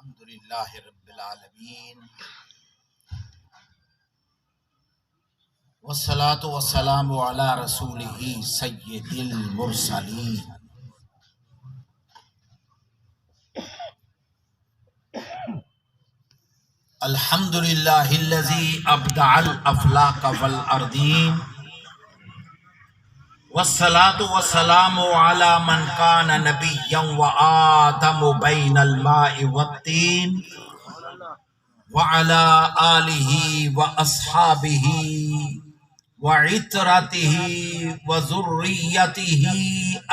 الحمد للہ رب العالمین والصلاة والسلام علی رسولہ سید المرسلین الحمد للہ الذی ابدع الافلاق والارضین والصلاة والسلام علی من کان نبیا وآدم بین الماء والطین وعلى آلہ واصحابہ وعطرتہ وذریتہ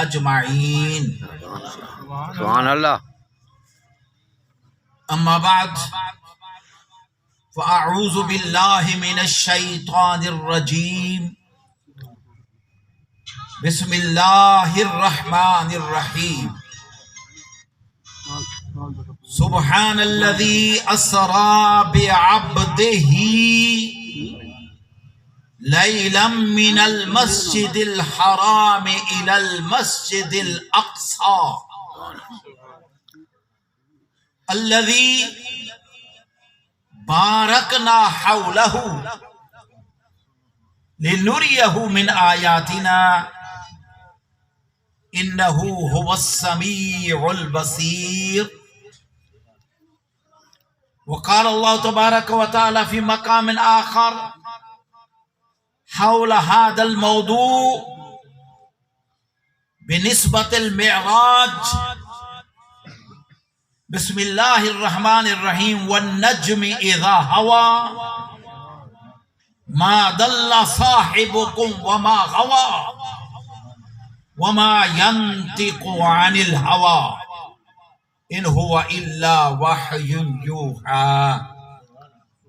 اجمعین سبحان اللہ. اما بعد فاعوذ باللہ من الشیطان الرجیم بسم اللہ الرحمن الرحیم سبحان الذی اسری بعبدہ لیلا من المسجد الحرام الى المسجد الاقصى الذی بارکنا حولہ لنریہ من آیاتنا انہ هو السمیع البصیر. وقال اللہ تبارک وتعالی فی مقام آخر حول هذا الموضوع بنسبة المعراج بسم اللہ الرحمن الرحیم والنجم اذا هوى ما ضل صاحبكم وما غوى وما ينطق عن الهوى ان هو الا وحي يوحى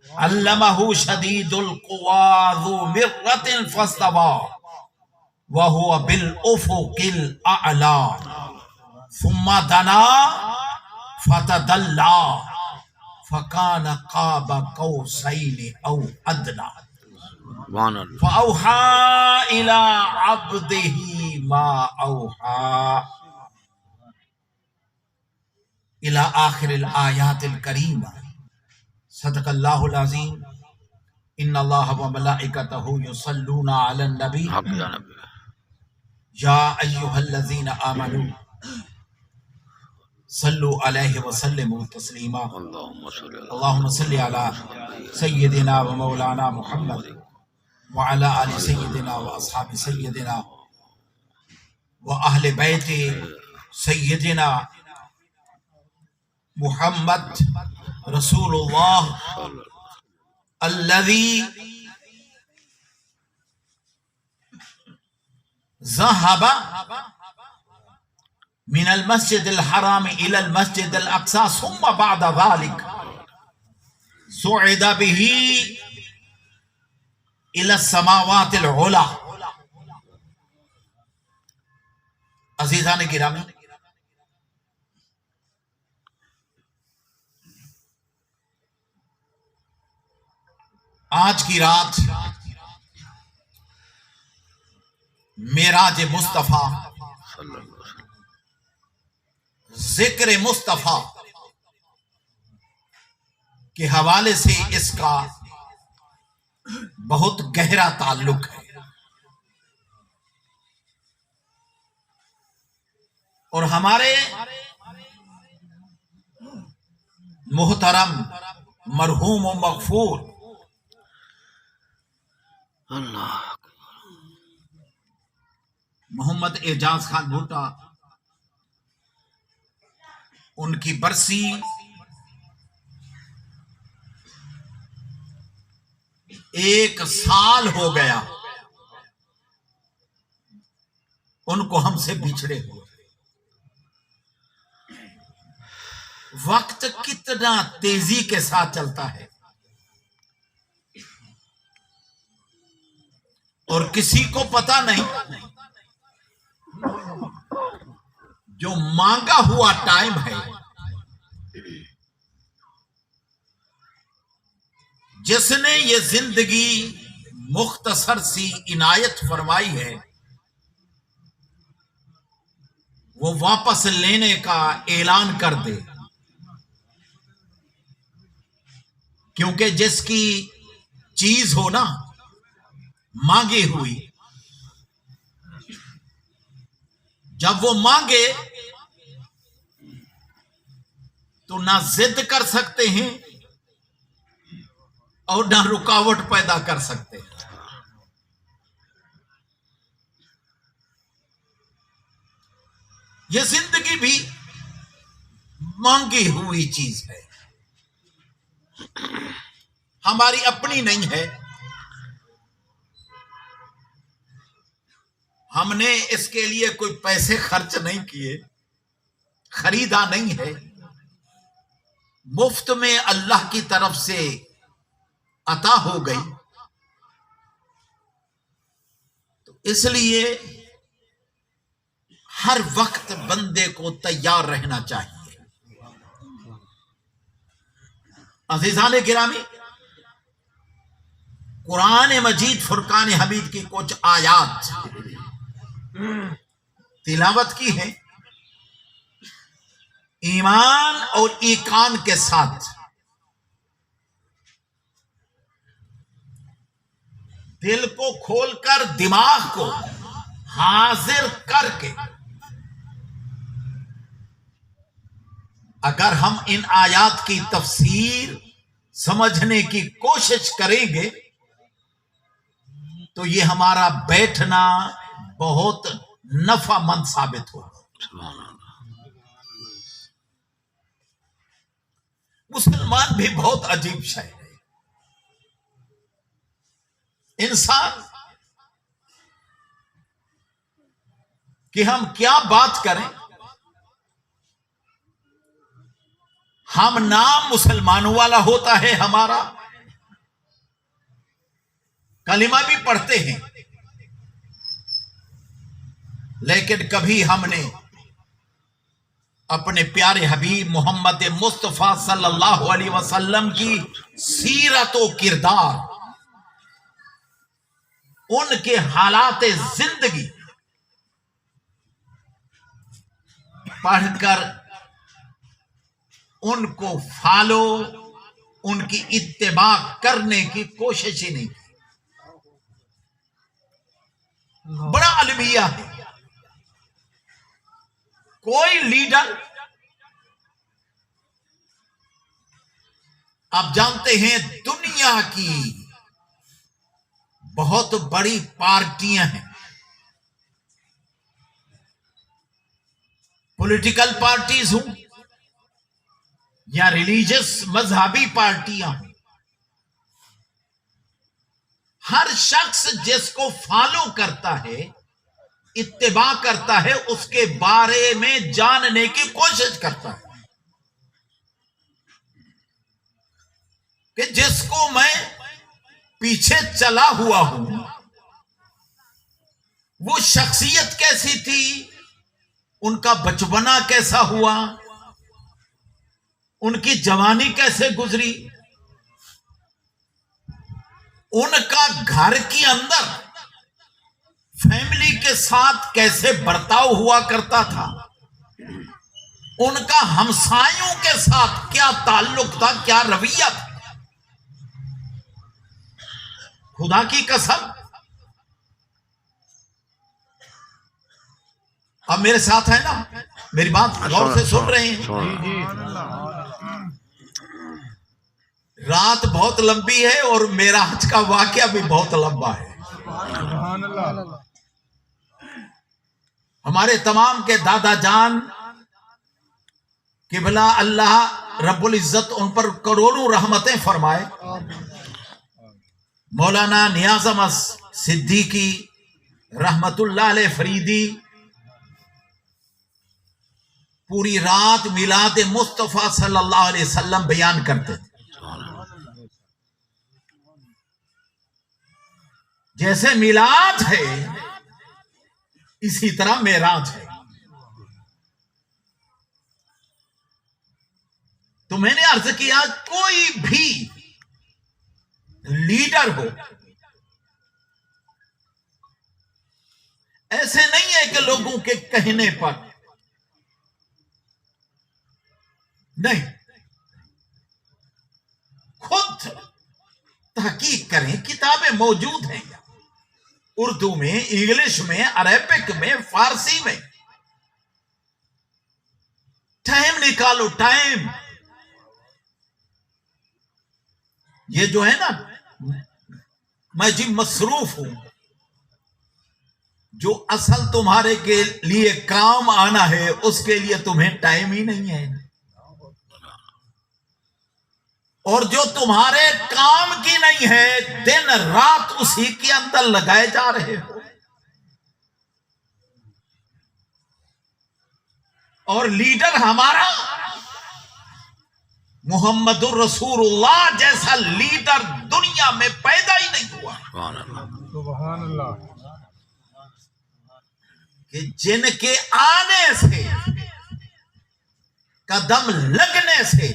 علمه شديد القوى ذو مرة فاستوى وهو بالأفق الأعلى ثم دنا فتدلى فكان قاب قوسين أو أدنى سبحان اللہ. فأوحى إلى عبده ما أوحى إلى آخر الآيات الكريمة. صدق الله العظيم. إن الله وملائكته يصلون على النبي حق یا نبی. يا أيها الذين آمنوا صلوا عليه وسلموا تسليما. اللهم صل علی اللهم صل على سيدنا ومولانا محمد وعلى آل سيدنا وأصحاب سيدنا وأهل بيت سيدنا محمد رسول الله الذي ذهب من المسجد الحرام إلى المسجد الأقصى ثم بعد ذلك صعد به إلى السماوات العلى. عزیزان گرامی، آج کی رات معراج مصطفیٰ، صلی اللہ علیہ وسلم. ذکر مصطفیٰ کے حوالے سے اس کا بہت گہرا تعلق ہے، اور ہمارے محترم مرحوم و مغفور اللہ. محمد اعجاز خان بھٹا، ان کی برسی ایک سال ہو گیا ان کو ہم سے بچھڑے ہوئے. وقت کتنا تیزی کے ساتھ چلتا ہے، اور کسی کو پتا نہیں جو مانگا ہوا ٹائم ہے، جس نے یہ زندگی مختصر سی عنایت فرمائی ہے، وہ واپس لینے کا اعلان کر دے کیونکہ جس کی چیز ہو نا مانگی ہوئی، جب وہ مانگے تو نہ ضد کر سکتے ہیں اور نہ رکاوٹ پیدا کر سکتے ہیں۔ یہ زندگی بھی مانگی ہوئی چیز ہے، ہماری اپنی نہیں ہے۔ ہم نے اس کے لیے کوئی پیسے خرچ نہیں کیے، خریدا نہیں ہے، مفت میں اللہ کی طرف سے عطا ہو گئی۔ تو اس لیے ہر وقت بندے کو تیار رہنا چاہیے۔ عزیزان گرامی، قرآن مجید فرقان حمید کی کچھ آیات تلاوت کی ہے، ایمان اور ایقان کے ساتھ۔ دل کو کھول کر، دماغ کو حاضر کر کے اگر ہم ان آیات کی تفسیر سمجھنے کی کوشش کریں گے تو یہ ہمارا بیٹھنا بہت نفع مند ثابت ہوگا۔ سبحان اللہ۔ مسلمان بھی بہت عجیب شے ہے۔ انسان کہ ہم کیا بات کریں، ہم نام مسلمانوں والا ہوتا ہے ہمارا، کلمہ بھی پڑھتے ہیں، لیکن کبھی ہم نے اپنے پیارے حبیب محمد مصطفیٰ صلی اللہ علیہ وسلم کی سیرت و کردار، ان کے حالات زندگی پڑھ کر ان کو فالو، ان کی اتباع کرنے کی کوشش ہی نہیں کی۔ بڑا المیہ ہے۔ کوئی لیڈر، آپ جانتے ہیں دنیا کی بہت بڑی پارٹیاں ہیں، پولیٹیکل پارٹیز ہوں یا ریلیجس مذہبی پارٹیاں ہوں، ہر شخص جس کو فالو کرتا ہے، اتباع کرتا ہے، اس کے بارے میں جاننے کی کوشش کرتا ہے کہ جس کو میں پیچھے چلا ہوا ہوں وہ شخصیت کیسی تھی، ان کا بچپنا کیسا ہوا، ان کی جوانی کیسے گزری، ان کا گھر کے اندر فیملی کے ساتھ کیسے برتاؤ ہوا کرتا تھا، ان کا ہمسایوں کے ساتھ کیا تعلق تھا، کیا رویہ تھا۔ خدا کی قسم، اب میرے ساتھ ہے نا، میری بات غور سے سن رہے ہیں؟ رات بہت لمبی ہے اور معراج کا واقعہ بھی بہت لمبا ہے۔ ہمارے تمام کے دادا جان قبلہ اللہ رب العزت ان پر کروڑوں رحمتیں فرمائے، مولانا نیاز احمد صدیقی رحمت اللہ علیہ فریدی پوری رات میلاد مصطفیٰ صلی اللہ علیہ وسلم بیان کرتے تھے۔ جیسے میلاد ہے اسی طرح معراج ہے۔ تو میں نے عرض کیا کوئی بھی لیڈر ہو، ایسے نہیں ہے کہ لوگوں کے کہنے پر، نہیں، خود تحقیق کریں، کتابیں موجود ہیں اردو میں، انگلش میں، عربک میں، فارسی میں. ٹائم نکالو، ٹائم. یہ جو ہے نا میں جی مصروف ہوں، جو اصل تمہارے کے لیے کام آنا ہے اس کے لیے تمہیں ٹائم ہی نہیں ہے، اور جو تمہارے کام کی نہیں ہے دن رات اسی کے اندر لگائے جا رہے ہو. اور لیڈر ہمارا محمد الرسول اللہ جیسا لیڈر دنیا میں پیدا ہی نہیں ہوا. سبحان اللہ. کہ جن کے آنے سے، قدم لگنے سے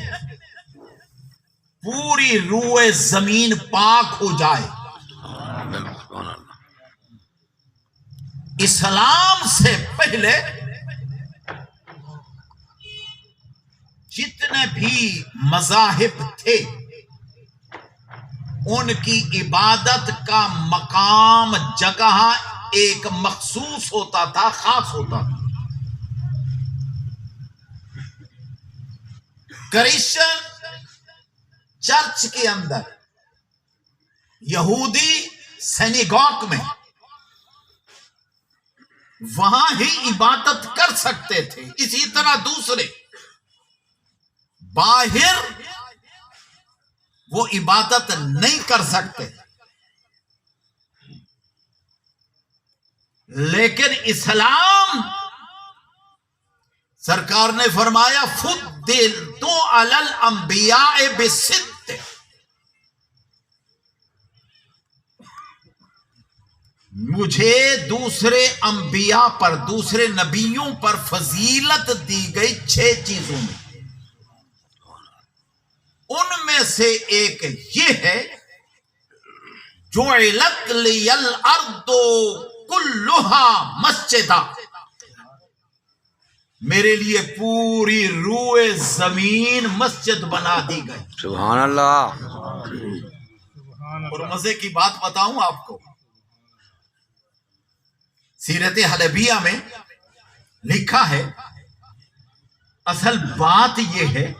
پوری روئے زمین پاک ہو جائے. اسلام سے پہلے جتنے بھی مذاہب تھے ان کی عبادت کا مقام، جگہ ایک مخصوص ہوتا تھا، خاص ہوتا تھا. کرسچن چرچ کے اندر، یہودی سینیگوگ میں، وہاں ہی عبادت کر سکتے تھے. اسی طرح دوسرے باہر وہ عبادت نہیں کر سکتے. لیکن اسلام سرکار نے فرمایا فضلت علی الانبیاء بست، مجھے دوسرے انبیاء پر، دوسرے نبیوں پر فضیلت دی گئی 6 چیزوں میں. ان میں سے ایک یہ ہے جعلت لی الارض کلھا مسجدا، میرے لیے پوری روئے زمین مسجد بنا دی گئی. سبحان اللہ. اور مزے کی بات بتاؤں آپ کو، سیرت حلبیہ میں لکھا ہے، اصل بات یہ ہے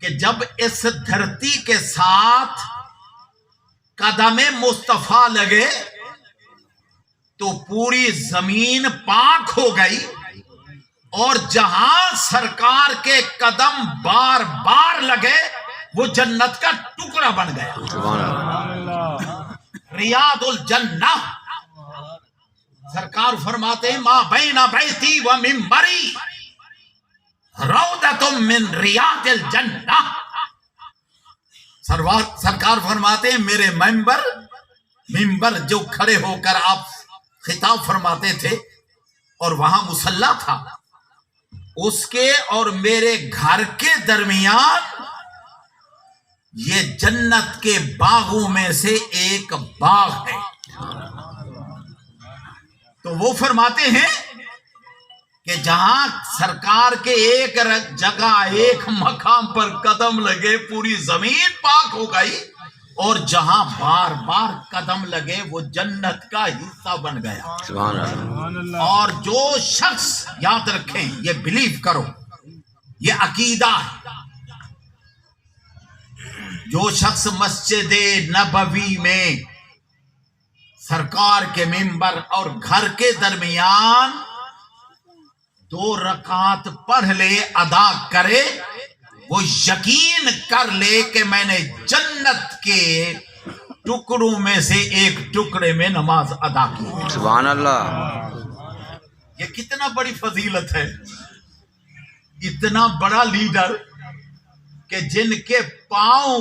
کہ جب اس دھرتی کے ساتھ قدم مصطفیٰ لگے تو پوری زمین پاک ہو گئی، اور جہاں سرکار کے قدم بار بار لگے وہ جنت کا ٹکڑا بن گیا. ریاض الجنہ. سرکار فرماتے ہیں ما بین بیتی و منبری روضۃ من ریاض الجنہ. سرکار فرماتے ہیں میرے ممبر جو کھڑے ہو کر آپ خطاب فرماتے تھے اور وہاں مصلی تھا، اس کے اور میرے گھر کے درمیان یہ جنت کے باغوں میں سے ایک باغ ہے. تو وہ فرماتے ہیں کہ جہاں سرکار کے ایک جگہ، ایک مقام پر قدم لگے پوری زمین پاک ہو گئی، اور جہاں بار بار قدم لگے وہ جنت کا حصہ بن گیا. سبحان اللہ. اور جو شخص، یاد رکھیں، یہ بلیو کرو، یہ عقیدہ ہے، جو شخص مسجد نبوی میں سرکار کے ممبر اور گھر کے درمیان 2 رکعت پڑھ لے، ادا کرے، وہ یقین کر لے کہ میں نے جنت کے ٹکڑوں میں سے ایک ٹکڑے میں نماز ادا کی. سبحان اللہ. یہ کتنا بڑی فضیلت ہے. اتنا بڑا لیڈر کہ جن کے پاؤں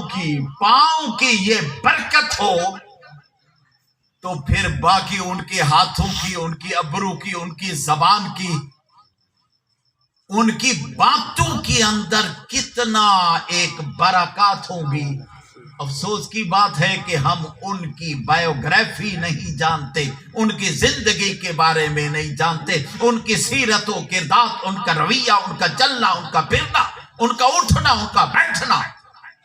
کی یہ برکت ہو تو پھر باقی ان کے ہاتھوں کی، ان کی ابرو کی، ان کی زبان کی، ان کی باتوں کے اندر کتنا ایک برکات ہوں گی. افسوس کی بات ہے کہ ہم ان کی بایوگرافی نہیں جانتے، ان کی زندگی کے بارے میں نہیں جانتے، ان کی سیرت و کردار، ان کا رویہ، ان کا چلنا، ان کا پھرنا، ان کا اٹھنا، ان کا بیٹھنا.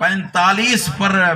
45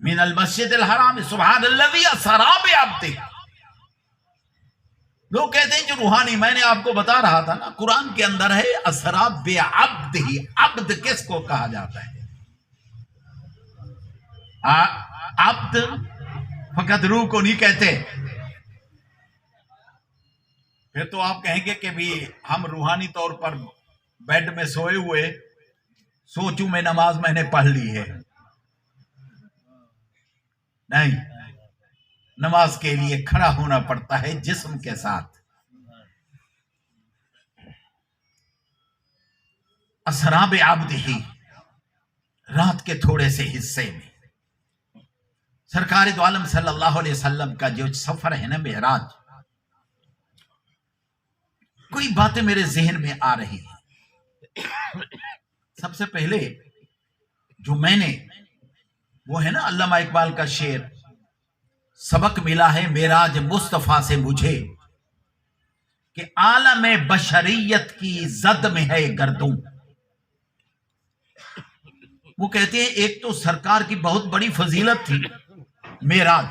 من المسجد الحرام سبحان الذی اسری بعبدہ. لوگ کہتے ہیں جو روحانی، میں نے آپ کو بتا رہا تھا نا، قرآن کے اندر ہے اسری بعبدہ. عبد کس کو کہا جاتا ہے؟ عبد فقط روح کو نہیں کہتے. پھر تو آپ کہیں گے کہ بھی ہم روحانی طور پر بیڈ میں سوئے ہوئے سوچوں میں نماز میں نے پڑھ لی ہے. نہیں، نماز کے لیے کھڑا ہونا پڑتا ہے جسم کے ساتھ. اسری بعبدہ، رات کے تھوڑے سے حصے میں سرکار دو عالم صلی اللہ علیہ وسلم کا جو سفر ہے نا معراج، کوئی باتیں میرے ذہن میں آ رہی ہیں. سب سے پہلے جو میں نے، وہ ہے نا علامہ اقبال کا شعر، سبق ملا ہے معراج مصطفیٰ سے مجھے کہ عالم بشریت کی زد میں ہے گردوں. وہ کہتے ہیں ایک تو سرکار کی بہت بڑی فضیلت تھی معراج،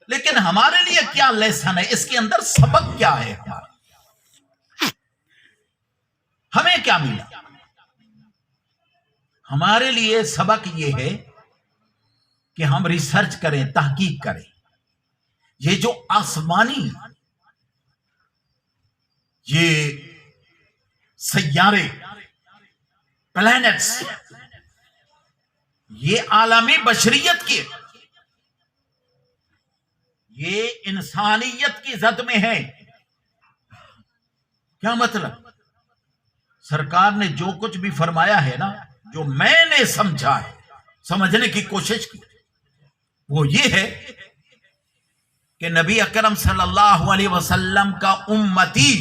لیکن ہمارے لیے کیا لیسن ہے، اس کے اندر سبق کیا ہے، ہمیں کیا ملا؟ ہمارے لیے سبق یہ ہے کہ ہم ریسرچ کریں، تحقیق کریں. یہ جو آسمانی یہ سیارے، پلانٹس، یہ عالمی بشریت کی، یہ انسانیت کی زد میں ہے. کیا مطلب؟ سرکار نے جو کچھ بھی فرمایا ہے نا، جو میں نے سمجھا ہے، سمجھنے کی کوشش کی، وہ یہ ہے کہ نبی اکرم صلی اللہ علیہ وسلم کا امتی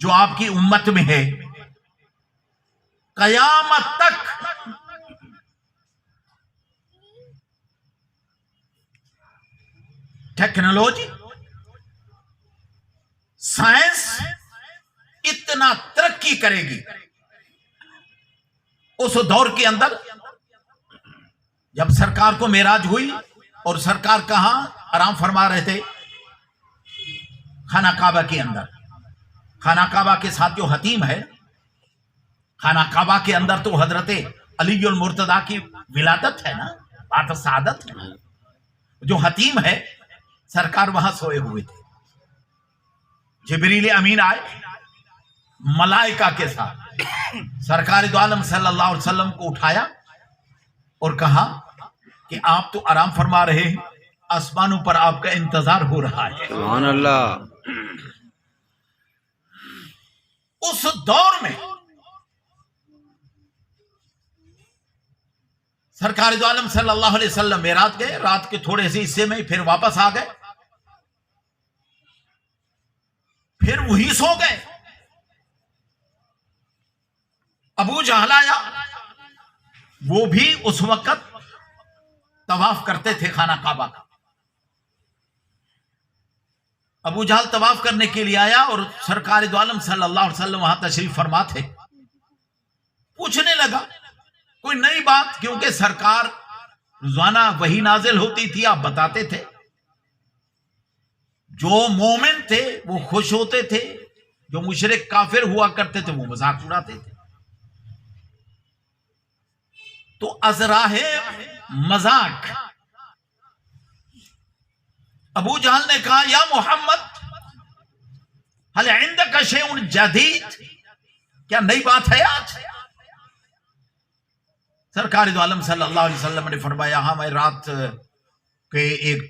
جو آپ کی امت میں ہے، قیامت تک ٹیکنالوجی، سائنس اتنا ترقی کرے گی. اس دور کے اندر جب سرکار کو معراج ہوئی اور سرکار کہاں آرام فرما رہے تھے؟ خانہ کعبہ کے اندر. خانہ کعبہ کے ساتھ جو حتیم ہے، خانہ کعبہ کے اندر تو حضرت علی المرتضیٰ کی ولادت ہے نا، بات سعادت ہے. جو حتیم ہے، سرکار وہاں سوئے ہوئے تھے. جبریل امین آئے ملائکہ کے ساتھ، سرکار دو عالم صلی اللہ علیہ وسلم کو اٹھایا اور کہا کہ آپ تو آرام فرما رہے ہیں، آسمانوں پر آپ کا انتظار ہو رہا ہے. سبحان اللہ. اس دور میں سرکار دو عالم صلی اللہ علیہ وسلم معراج گئے، رات کے تھوڑے سے حصے میں پھر واپس آ گئے، پھر وہی سو گئے. ابو جہل آیا، وہ بھی اس وقت طواف کرتے تھے خانہ کعبہ کا. ابو جہل طواف کرنے کے لیے آیا اور سرکار دو عالم صلی اللہ علیہ وسلم وہاں تشریف فرما تھے. پوچھنے لگا کوئی نئی بات، کیونکہ سرکار روزانہ وحی نازل ہوتی تھی، آپ بتاتے تھے. جو مومن تھے وہ خوش ہوتے تھے، جو مشرک کافر ہوا کرتے تھے وہ مذاق اڑاتے تھے. تو ازراہ مذاق ابو جہل نے کہا یا محمد هل عندك شيء جدید، کیا نئی بات ہے آج؟ سرکار دو عالم صلی اللہ علیہ وسلم نے فرمایا ہاں، میں رات کے ایک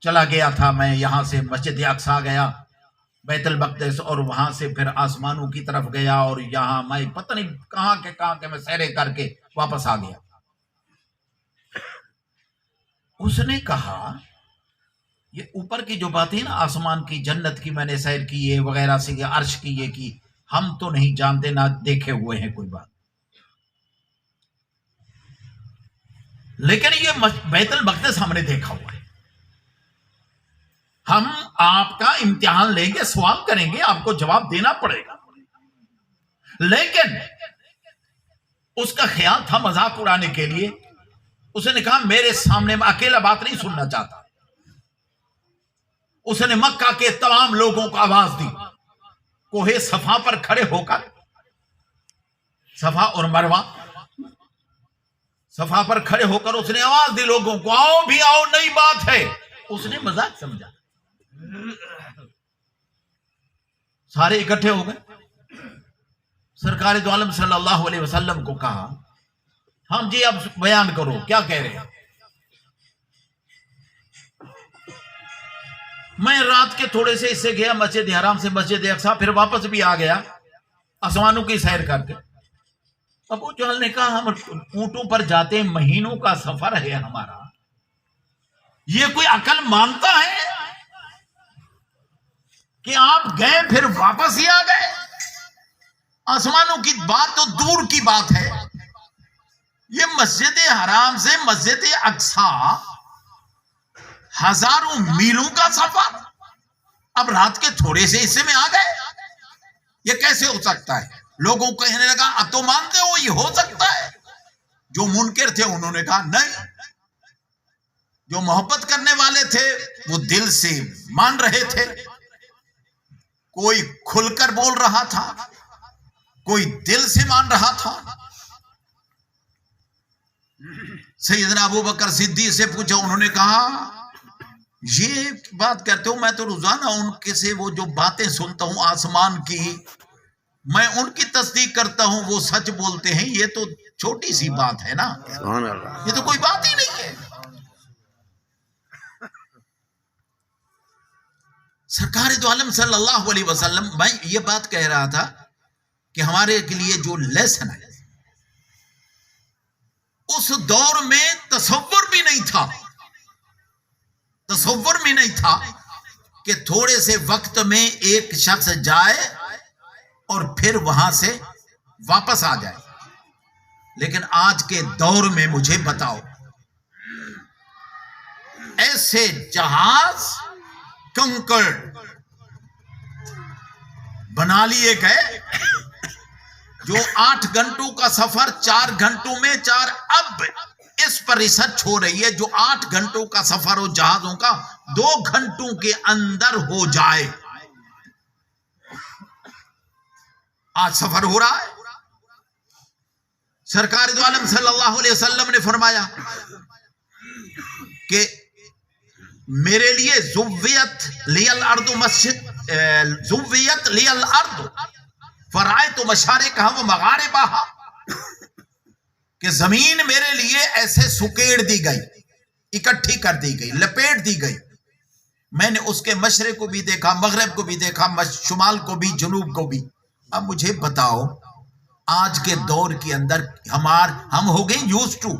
چلا گیا تھا، میں یہاں سے مسجد اقصی گیا، بیت المقدس، اور وہاں سے پھر آسمانوں کی طرف گیا، اور یہاں میں پتہ نہیں کہاں کے میں سیرے کر کے واپس آ گیا. اس نے کہا یہ اوپر کی جو باتیں نا، آسمان کی، جنت کی، میں نے سیر کی ہے وغیرہ سے، عرش کی، یہ کی، ہم تو نہیں جانتے، نہ دیکھے ہوئے ہیں کوئی بات. لیکن یہ بیت المقدس ہم نے دیکھا ہوا ہے. ہم آپ کا امتحان لیں گے، سوال کریں گے، آپ کو جواب دینا پڑے گا. لیکن اس کا خیال تھا مذاق اڑانے کے لیے. اس نے کہا میرے سامنے میں اکیلا بات نہیں سننا چاہتا. اس نے مکہ کے تمام لوگوں کو آواز دی. کوہ صفا پر کھڑے ہو کر, صفا اور مروہ, صفا پر کھڑے ہو کر اس نے آواز دی لوگوں کو, آؤ بھی آؤ, نئی بات ہے. اس نے مذاق سمجھا. سارے اکٹھے ہو گئے. سرکار دو عالم صلی اللہ علیہ وسلم کو کہا, ہم جی اب بیان کرو کیا کہہ رہے ہیں. میں رات کے تھوڑے سے اس سے گیا مسجد حرام سے مسجد اقصی, پھر واپس بھی آ گیا آسمانوں کی سیر کر کے. ابو جہل نے کہا ہم اونٹوں پر جاتے ہیں, مہینوں کا سفر ہے ہمارا, یہ کوئی عقل مانتا ہے کہ آپ گئے پھر واپس ہی آ گئے؟ آسمانوں کی بات تو دور کی بات ہے. یہ مسجد حرام سے مسجد اقصی ہزاروں میلوں کا سفر, اب رات کے تھوڑے سے حصے میں آ گئے, یہ کیسے ہو سکتا ہے؟ لوگوں کو کہنے لگا اب تو مانتے ہو یہ ہو سکتا ہے؟ جو منکر تھے انہوں نے کہا نہیں. جو محبت کرنے والے تھے وہ دل سے مان رہے تھے. کوئی کھل کر بول رہا تھا, کوئی دل سے مان رہا تھا. سیدنا ابو بکر صدیق سے پوچھا, انہوں نے کہا یہ بات کرتے ہو, میں تو روزانہ ان کے سے وہ جو باتیں سنتا ہوں آسمان کی, میں ان کی تصدیق کرتا ہوں, وہ سچ بولتے ہیں. یہ تو چھوٹی سی بات ہے نا, سبحان اللہ. یہ تو کوئی بات ہی نہیں ہے. سرکار دو عالم صلی اللہ علیہ وسلم, میں یہ بات کہہ رہا تھا کہ ہمارے کے لیے جو لیسن ہے, اس دور میں تصور بھی نہیں تھا, تصور بھی نہیں تھا کہ تھوڑے سے وقت میں ایک شخص جائے اور پھر وہاں سے واپس آ جائے. لیکن آج کے دور میں مجھے بتاؤ, ایسے جہاز کنکڑ بنا لیے گئے جو 8 گھنٹوں کا سفر 4 گھنٹوں میں 4, اب اس پر ریسرچ ہو رہی ہے, جو 8 گھنٹوں کا سفر ہو جہازوں کا 2 گھنٹوں کے اندر ہو جائے. آج سفر ہو رہا ہے. سرکار دو عالم صلی اللہ علیہ وسلم نے فرمایا کہ میرے لیے زویت لی الارض مسجد, زویت لی الارض فرائت مشارقہا و مغاربہا, کہ زمین میرے لیے ایسے سکیڑ دی گئی, اکٹھی کر دی گئی, لپیٹ دی گئی. میں نے اس کے مشرق کو بھی دیکھا, مغرب کو بھی دیکھا, شمال کو بھی, جنوب کو بھی. اب مجھے بتاؤ, آج کے دور کے اندر ہم ہو گئے یوز ٹو,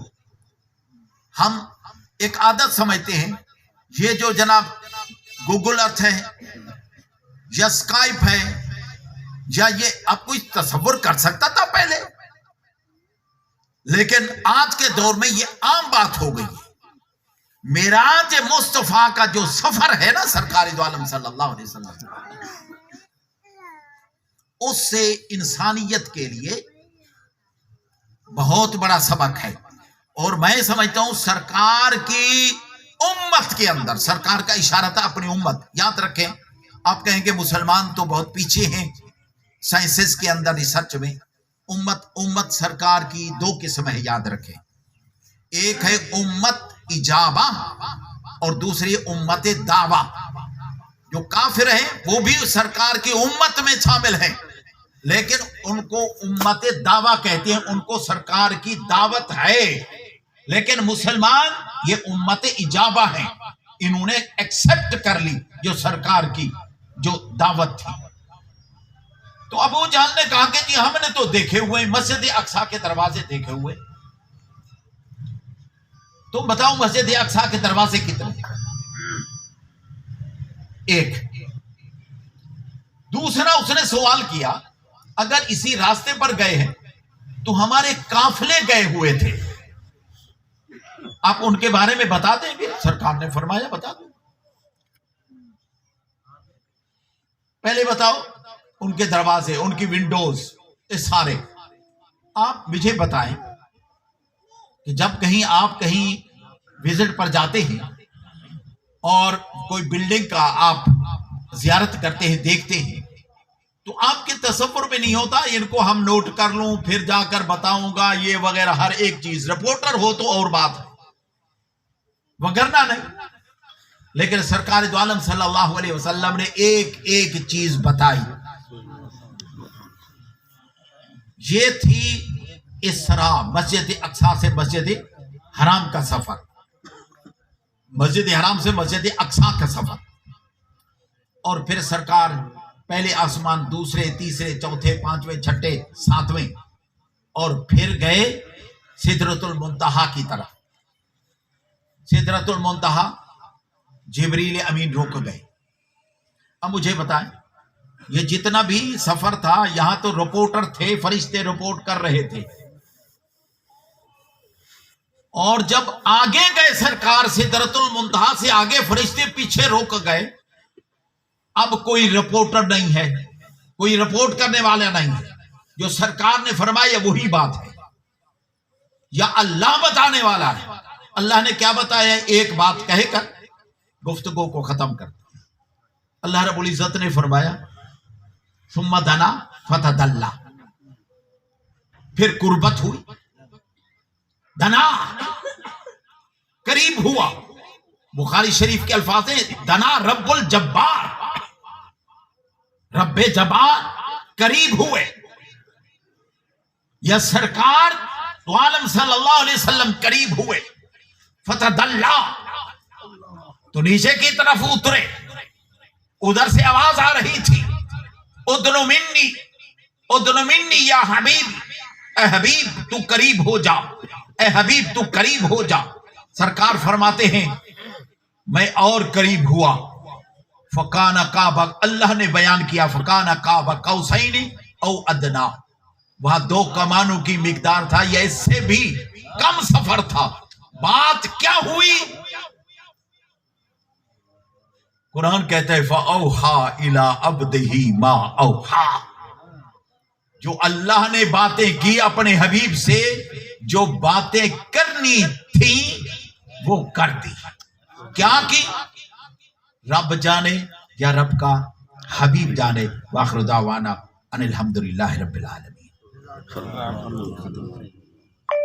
ہم ایک عادت سمجھتے ہیں. یہ جو جناب گوگل ارتھ ہے یا اسکائپ ہے, یا یہ آپ کوئی تصور کر سکتا تھا پہلے؟ لیکن آج کے دور میں یہ عام بات ہو گئی. معراج مصطفیٰ کا جو سفر ہے نا سرکار دو عالم صلی اللہ علیہ وسلم, اس سے انسانیت کے لیے بہت بڑا سبق ہے. اور میں سمجھتا ہوں سرکار کی امت کے اندر, سرکار کا اشارہ تھا اپنی امت. یاد رکھیں, آپ کہیں کہ مسلمان تو بہت پیچھے ہیں سائنسز کے اندر, ریسرچ میں. امت سرکار کی 2 قسم ہے, یاد رکھیں. ایک ہے امت اجابہ اور دوسری امت دعویٰ. جو کافر ہیں وہ بھی سرکار کی امت میں شامل ہیں, لیکن ان کو امت دعویٰ کہتے ہیں, ان کو سرکار کی دعوت ہے. لیکن مسلمان یہ امت اجابہ ہیں, انہوں نے ایکسپٹ کر لی جو سرکار کی جو دعوت تھی. تو ابو جہل نے کہا کہ جی ہم نے تو دیکھے ہوئے مسجد اقصی کے دروازے دیکھے ہوئے, تم بتاؤ مسجد اقصی کے دروازے کتنے؟ ایک. دوسرا اس نے سوال کیا, اگر اسی راستے پر گئے ہیں تو ہمارے قافلے گئے ہوئے تھے, آپ ان کے بارے میں بتا دیں گے؟ سرکار نے فرمایا بتا دو. پہلے بتاؤ ان کے دروازے, ان کی ونڈوز, یہ سارے. آپ مجھے بتائیں کہ جب کہیں آپ کہیں وزٹ پر جاتے ہیں اور کوئی بلڈنگ کا آپ زیارت کرتے ہیں، دیکھتے ہیں، تو آپ کے تصور میں نہیں ہوتا ان کو ہم نوٹ کر لوں پھر جا کر بتاؤں گا یہ وغیرہ ہر ایک چیز؟ رپورٹر ہو تو اور بات ہے، وگرنہ نہیں۔ لیکن سرکار دو عالم صلی اللہ علیہ وسلم نے ایک ایک چیز بتائی۔ یہ تھی اسرا، مسجد اقصی سے مسجد حرام کا سفر، مسجد حرام سے مسجد اقصی کا سفر، اور پھر سرکار پہلے آسمان، دوسرے، تیسرے، چوتھے، پانچویں، چھٹے، ساتویں، اور پھر گئے سدرۃ المنتہا کی طرف۔ سدرۃ المنتہا جبریل امین روک گئے۔ اب مجھے بتائیں یہ جتنا بھی سفر تھا، یہاں تو رپورٹر تھے، فرشتے رپورٹ کر رہے تھے، اور جب آگے گئے سرکار سدرۃ المنتہا سے آگے، فرشتے پیچھے روک گئے۔ اب کوئی رپورٹر نہیں ہے، کوئی رپورٹ کرنے والا نہیں ہے، جو سرکار نے فرمایا وہی بات ہے، یا اللہ بتانے والا ہے۔ اللہ نے کیا بتایا؟ ایک بات کہہ کر گفتگو کو ختم کر دیا۔ اللہ رب العزت نے فرمایا ثم دنا فتدلا، پھر قربت ہوئی، دنا قریب ہوا۔ بخاری شریف کے الفاظ ہیں دنا رب الجبار، رب جبار قریب ہوئے، یا سرکار دو عالم صلی اللہ علیہ وسلم قریب ہوئے۔ فتدلا تو نیچے کی طرف اترے، ادھر سے آواز آ رہی تھی ادنو منی، ادنو منی یا حبیب، اے حبیب تو قریب ہو جا، اے حبیب تو قریب ہو جا۔ سرکار فرماتے ہیں میں اور قریب ہوا، فکان قاب، اللہ نے بیان کیا فکان قاب قوسین او ادنا، وہاں 2 کمانوں کی مقدار تھا یا اس سے بھی کم سفر تھا۔ بات کیا ہوئی؟ قرآن کہتا ہے فَأَوْحَا إِلَىٰ عَبْدِهِ مَا أَوْحَا، جو اللہ نے باتیں کی اپنے حبیب سے، جو باتیں کرنی تھی وہ کر دی۔ کیا کی؟ رب جانے یا رب کا حبیب جانے۔ وآخر دعوانا ان الحمدللہ رب العالمین۔